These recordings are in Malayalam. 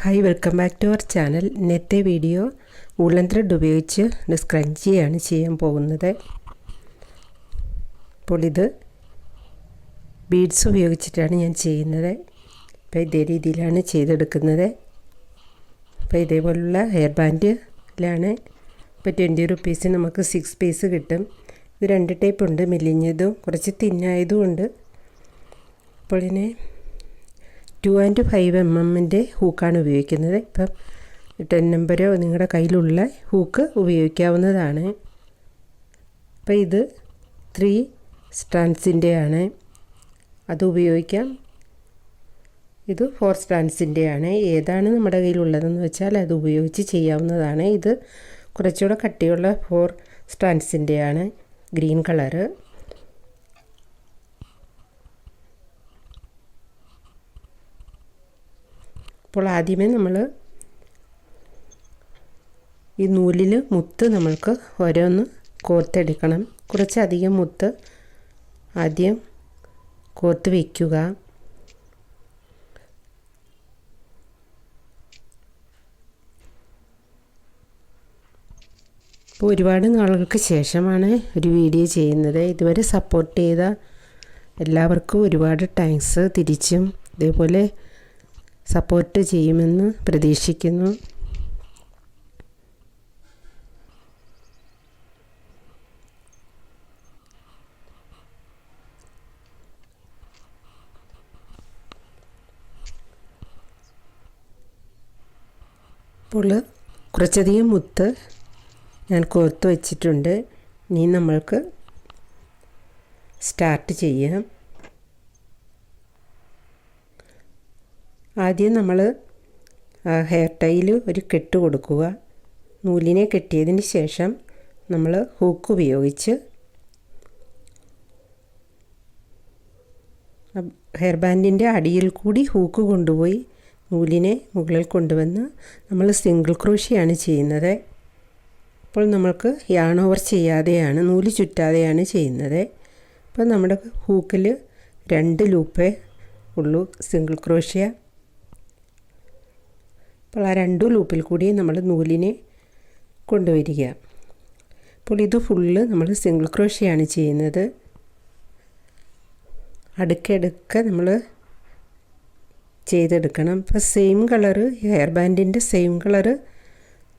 Hi, welcome back to our channel. ഇന്നത്തെ വീഡിയോ വൂളൻ ത്രെഡ് ഉപയോഗിച്ച് സ്ക്രഞ്ചിയാണ് ചെയ്യാൻ പോകുന്നത്. അപ്പോൾ ഇത് ബീഡ്സ് ഉപയോഗിച്ചിട്ടാണ് ഞാൻ ചെയ്യുന്നത്. അപ്പോൾ ഇതേ രീതിയിലാണ് ചെയ്തെടുക്കുന്നത്. അപ്പോൾ ഇതേപോലുള്ള ഹെയർ ബാൻഡിലാണ്. ഇപ്പോൾ 20 റുപ്പീസിന് നമുക്ക് 6 പീസ് കിട്ടും. ഇത് 2 ടൈപ്പ് ഉണ്ട്, മെലിഞ്ഞതും കുറച്ച് തിന്നായതും ഉണ്ട്. അപ്പോൾ ഇതിനെ 2 and 5 mm ഹൂക്കാണ് ഉപയോഗിക്കുന്നത്. ഇപ്പം 10 നമ്പരോ നിങ്ങളുടെ കയ്യിലുള്ള ഹൂക്ക് ഉപയോഗിക്കാവുന്നതാണ്. അപ്പോൾ ഇത് 3 സ്ട്രാൻഡ്സിൻ്റെ ആണ്, അത് ഉപയോഗിക്കാം. ഇത് 4 സ്ട്രാൻഡ്സിൻ്റെ ആണ്. ഏതാണ് നമ്മുടെ കയ്യിലുള്ളതെന്ന് വെച്ചാൽ അത് ഉപയോഗിച്ച് ചെയ്യാവുന്നതാണ്. ഇത് കുറച്ചുകൂടെ കട്ടിയുള്ള 4 സ്ട്രാൻഡ്സിൻ്റെ ആണ്, ഗ്രീൻ കളറ്. അപ്പോൾ ആദ്യമേ നമ്മൾ ഈ നൂലിൽ മുത്ത് നമ്മൾക്ക് ഓരോന്ന് കോർത്തെടുക്കണം. കുറച്ചധികം മുത്ത് ആദ്യം കോർത്ത് വയ്ക്കുക. ഇപ്പോൾ ഒരുപാട് നാളുകൾക്ക് ശേഷമാണ് ഒരു വീഡിയോ ചെയ്യുന്നത്. ഇതുവരെ സപ്പോർട്ട് ചെയ്ത എല്ലാവർക്കും ഒരുപാട് താങ്ക്സ്. തിരിച്ചും ഇതേപോലെ സപ്പോർട്ട് ചെയ്യുമെന്ന് പ്രതീക്ഷിക്കുന്നു. അപ്പോൾ കുറച്ചധികം മുത്ത് ഞാൻ കോർത്ത് വച്ചിട്ടുണ്ട്. ഇനി നമ്മൾക്ക് സ്റ്റാർട്ട് ചെയ്യാം. ആദ്യം നമ്മൾ ഹെയർ ടൈയിൽ ഒരു കെട്ട് കൊടുക്കുക. നൂലിനെ കെട്ടിയതിന് ശേഷം നമ്മൾ ഹൂക്ക് ഉപയോഗിച്ച് ഹെയർ ബാൻഡിൻ്റെ അടിയിൽ കൂടി ഹൂക്ക് കൊണ്ടുപോയി നൂലിനെ മുകളിൽ കൊണ്ടുവന്ന് നമ്മൾ സിംഗിൾ ക്രോഷിയാണ് ചെയ്യുന്നത്. അപ്പോൾ നമ്മൾക്ക് യാൺ ഓവർ ചെയ്യാതെയാണ്, നൂല് ചുറ്റാതെയാണ് ചെയ്യുന്നത്. അപ്പോൾ നമ്മുടെ ഹൂക്കിൽ 2 ലൂപ്പേ ഉള്ളൂ സിംഗിൾ ക്രോഷ്യ. അപ്പോൾ ആ 2 ലൂപ്പിൽ കൂടി നമ്മൾ നൂലിനെ കൊണ്ടുവരിക. അപ്പോൾ ഇത് ഫുള്ള് നമ്മൾ സിംഗിൾ ക്രോഷ്യയാണ് ചെയ്യുന്നത്. അടുക്കടുക്ക നമ്മൾ ചെയ്തെടുക്കണം. ഇപ്പോൾ സെയിം കളറ്, ഹെയർ ബാൻഡിൻ്റെ സെയിം കളറ്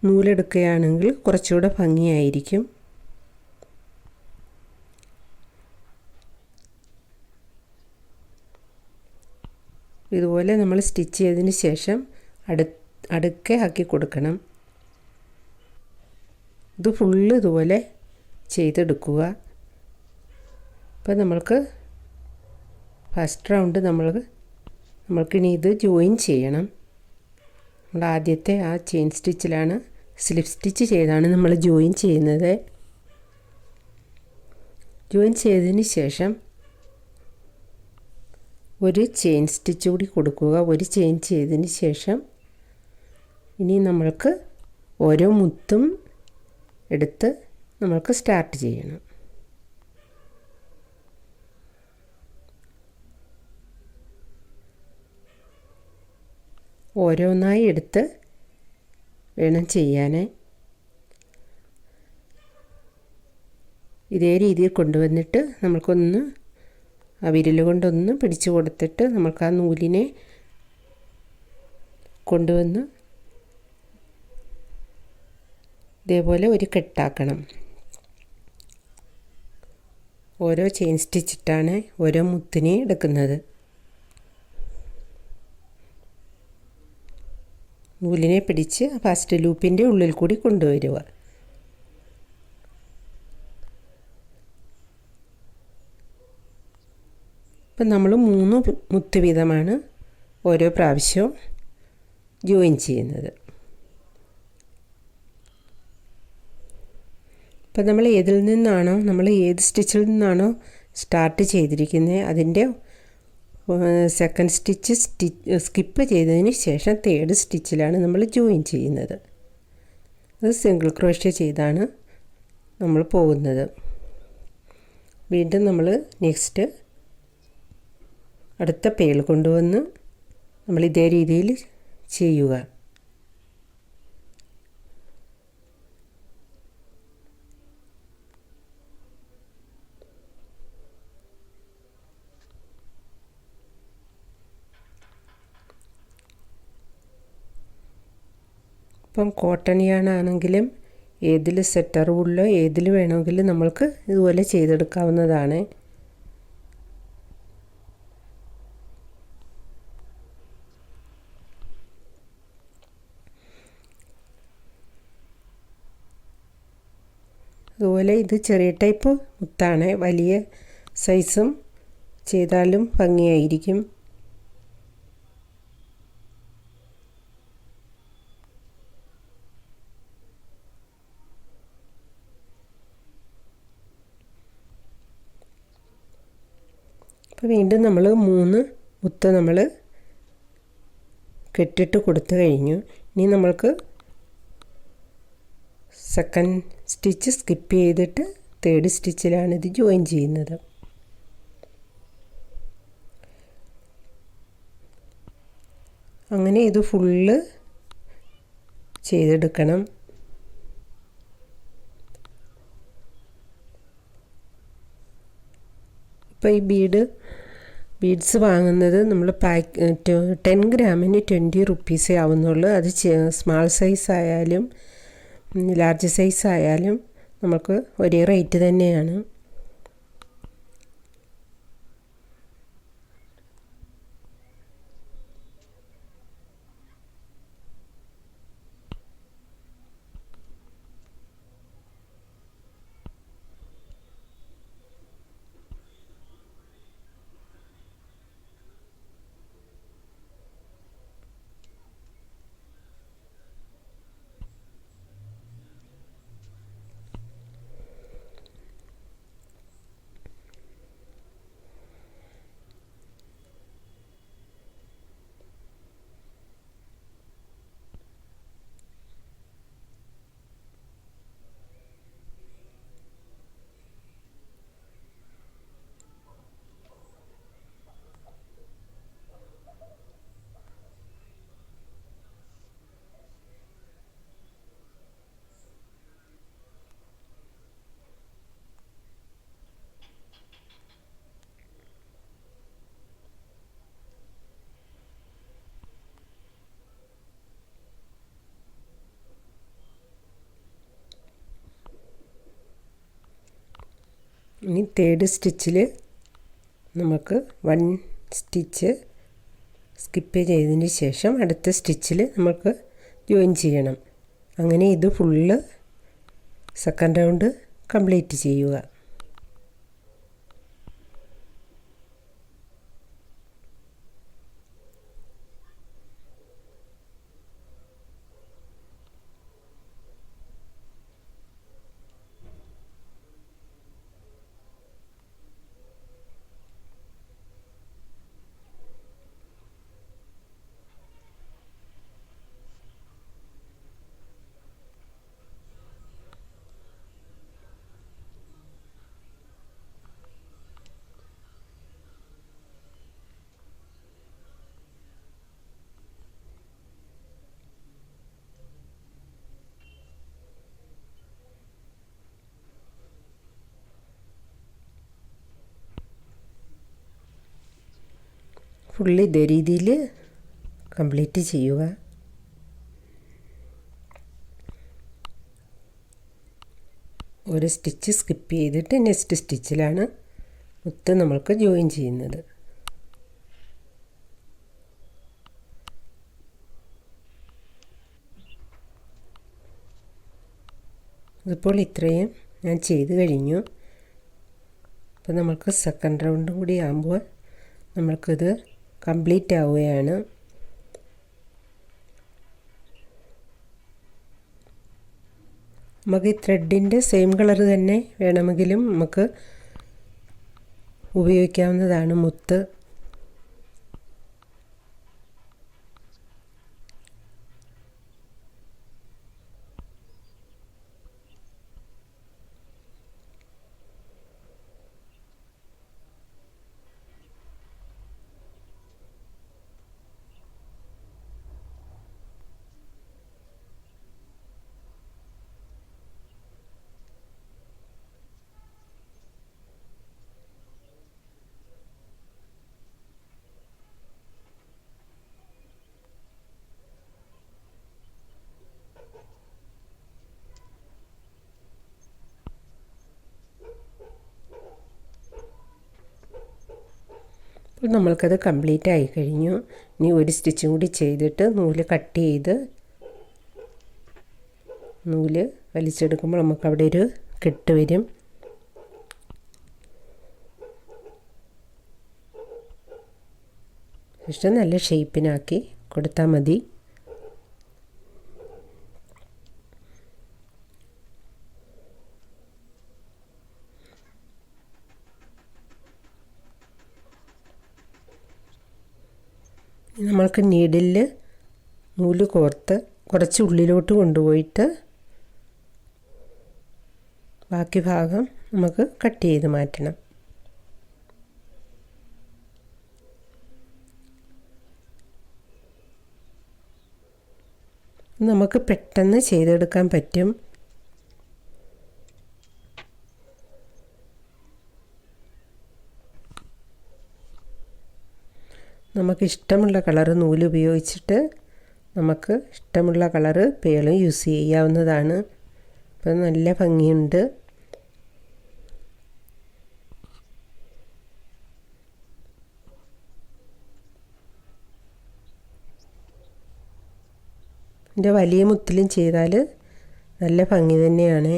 നൂലെടുക്കുകയാണെങ്കിൽ കുറച്ചുകൂടെ ഭംഗിയായിരിക്കും. ഇതുപോലെ നമ്മൾ സ്റ്റിച്ച് ചെയ്തതിന് ശേഷം അടുക്കെ ആക്കി കൊടുക്കണം. ഇത് ഫുള്ള് ഇതുപോലെ ചെയ്തെടുക്കുക. അപ്പോൾ നമ്മൾക്ക് ഫസ്റ്റ് റൗണ്ട് നമ്മൾക്കിനി ഇത് ജോയിൻ ചെയ്യണം. നമ്മൾ ആദ്യത്തെ ആ ചെയിൻ സ്റ്റിച്ചിലാണ്, സ്ലിപ്പ് സ്റ്റിച്ച് ചെയ്താണ് നമ്മൾ ജോയിൻ ചെയ്യുന്നത്. ജോയിൻ ചെയ്തതിന് ശേഷം ഒരു ചെയിൻ സ്റ്റിച്ച് കൂടി കൊടുക്കുക. ഒരു ചെയിൻ ചെയ്തതിന് ശേഷം ഇനി നമ്മൾക്ക് ഓരോ മുത്തും എടുത്ത് നമ്മൾക്ക് സ്റ്റാർട്ട് ചെയ്യണം. ഓരോന്നായി എടുത്ത് വേണം ചെയ്യാൻ. ഇതേ രീതിയിൽ കൊണ്ടുവന്നിട്ട് നമ്മൾക്കൊന്ന് ആ വിരൽ കൊണ്ടൊന്ന് പിടിച്ചു കൊടുത്തിട്ട് നമുക്ക് ആ നൂലിനെ കൊണ്ടുവന്ന് ഇതേപോലെ ഒരു കെട്ടാക്കണം. ഓരോ ചെയിൻ സ്റ്റിച്ചിട്ടാണ് ഓരോ മുത്തിനെ എടുക്കുന്നത്. നൂലിനെ പിടിച്ച് ഫസ്റ്റ് ലൂപ്പിൻ്റെ ഉള്ളിൽ കൂടി കൊണ്ടുവരിക. ഇപ്പം നമ്മൾ 3 മുത്ത് വീതമാണ് ഓരോ പ്രാവശ്യവും ജോയിൻ ചെയ്യുന്നത്. ഇപ്പം നമ്മൾ ഏത് സ്റ്റിച്ചിൽ നിന്നാണോ സ്റ്റാർട്ട് ചെയ്തിരിക്കുന്നത് അതിൻ്റെ സെക്കൻഡ് സ്റ്റിച്ച് സ്കിപ്പ് ചെയ്തതിന് ശേഷം 3rd സ്റ്റിച്ചിലാണ് നമ്മൾ ജോയിൻ ചെയ്യുന്നത്. അത് സിംഗിൾ ക്രോഷ്യ ചെയ്താണ് നമ്മൾ പോകുന്നത്. വീണ്ടും നമ്മൾ നെക്സ്റ്റ് അടുത്ത പേൾ കൊണ്ടുവന്ന് നമ്മൾ ഇതേ രീതിയിൽ ചെയ്യുക. ഇപ്പം കോട്ടൺ യാണാണെങ്കിലും ഏതിൽ സെറ്റർ വുഡിലോ ഏതിൽ വേണമെങ്കിലും നമ്മൾക്ക് ഇതുപോലെ ചെയ്തെടുക്കാവുന്നതാണ്. അതുപോലെ ഇത് ചെറിയ ടൈപ്പ് മുത്താണ്. വലിയ സൈസും ചെയ്താലും ഭംഗിയായിരിക്കും. അപ്പോൾ വീണ്ടും നമ്മൾ 3 മുത്ത് നമ്മൾ കെട്ടിട്ട് കൊടുത്തു കഴിഞ്ഞു. ഇനി നമ്മൾക്ക് സെക്കൻഡ് സ്റ്റിച്ച് സ്കിപ്പ് ചെയ്തിട്ട് തേർഡ് സ്റ്റിച്ചിലാണ് ഇത് ജോയിൻ ചെയ്യുന്നത്. അങ്ങനെ ഇത് ഫുള്ള് ചെയ്തെടുക്കണം. ഇപ്പോൾ ഈ ബീഡ്സ് വാങ്ങുന്നത് നമ്മൾ 10 ഗ്രാമിന് 20 റുപ്പീസേ ആവുന്നുള്ളൂ. അത് സ്മാൾ സൈസ് ആയാലും ലാർജ് സൈസ് ആയാലും നമുക്ക് ഒരേ റേറ്റ് തന്നെയാണ്. ഇനി തേർഡ് സ്റ്റിച്ചിൽ നമുക്ക് 1 സ്റ്റിച്ച് സ്കിപ്പ് ചെയ്തതിന് ശേഷം അടുത്ത സ്റ്റിച്ചിൽ നമുക്ക് ജോയിൻ ചെയ്യണം. അങ്ങനെ ഇത് ഫുള്ള് സെക്കൻഡ് റൗണ്ട് കംപ്ലീറ്റ് ചെയ്യുക. ഫുള്ള് ഇതേ രീതിയിൽ കംപ്ലീറ്റ് ചെയ്യുക. ഒരു സ്റ്റിച്ച് സ്കിപ്പ് ചെയ്തിട്ട് നെക്സ്റ്റ് സ്റ്റിച്ചിലാണ് മുത്ത് നമ്മൾക്ക് ജോയിൻ ചെയ്യുന്നത്. ഇതിപ്പോൾ ഇത്രയും ഞാൻ ചെയ്ത് കഴിഞ്ഞു. അപ്പോൾ നമുക്ക് സെക്കൻഡ് റൗണ്ടും കൂടി ആകുമ്പോൾ നമ്മൾക്കിത് കംപ്ലീറ്റ് ആവുകയാണ്. നമുക്ക് ഈ ത്രെഡിൻ്റെ സെയിം കളർ തന്നെ വേണമെങ്കിലും നമുക്ക് ഉപയോഗിക്കാവുന്നതാണ് മുത്ത്. അപ്പം നമ്മൾക്കത് കംപ്ലീറ്റ് ആയി കഴിഞ്ഞു. ഇനി ഒരു സ്റ്റിച്ചും കൂടി ചെയ്തിട്ട് നൂല് കട്ട് ചെയ്ത് നൂല് വലിച്ചെടുക്കുമ്പോൾ നമുക്കവിടെ ഒരു കെട്ട് വരും. ശേഷം നല്ല ഷേപ്പിനാക്കി കൊടുത്താൽ മതി. നമ്മൾക്ക് നീഡിലിൽ നൂല് കോർത്ത് കുറച്ച് ഉള്ളിലോട്ട് കൊണ്ടുപോയിട്ട് ബാക്കി ഭാഗം നമുക്ക് കട്ട് ചെയ്ത് മാറ്റണം. നമുക്ക് പെട്ടെന്ന് ചെയ്തെടുക്കാൻ പറ്റും. നമുക്കിഷ്ടമുള്ള കളറ് നൂല് ഉപയോഗിച്ചിട്ട് നമുക്ക് ഇഷ്ടമുള്ള കളറ് പേളും യൂസ് ചെയ്യാവുന്നതാണ്. അപ്പോൾ നല്ല ഭംഗിയുണ്ട്. ഇതിൻ്റെ വലിയ മുത്തിലും ചെയ്താൽ നല്ല ഭംഗി തന്നെയാണ്.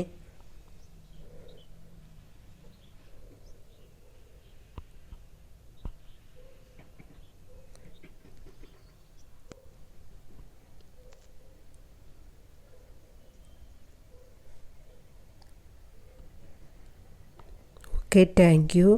Okay, thank you.